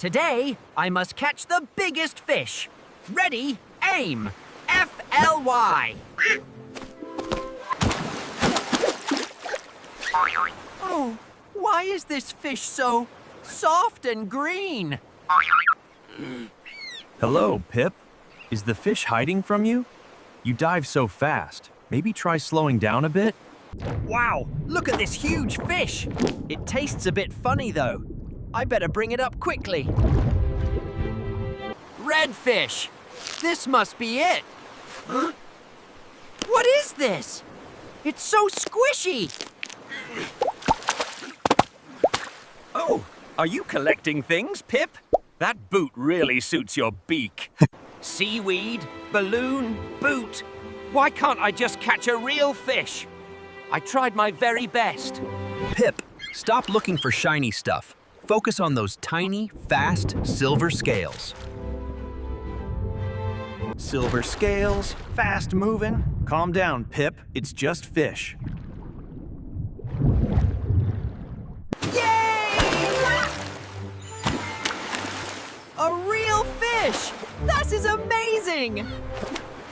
Today, I must catch the biggest fish. Ready, aim! F-L-Y! Oh, why is this fish so soft and green? Hello, Pip. Is the fish hiding from you? You dive so fast. Maybe try slowing down a bit? Wow, look at this huge fish. It tastes a bit funny, though. I better bring it up quickly. Redfish. This must be it. Huh? What is this? It's so squishy. Oh, are you collecting things, Pip? That boot really suits your beak. Seaweed, balloon, boot. Why can't I just catch a real fish? I tried my very best. Pip, stop looking for shiny stuff. Focus on those tiny, fast silver scales. Silver scales, fast moving. Calm down, Pip. It's just fish. Yay! A real fish! This is amazing!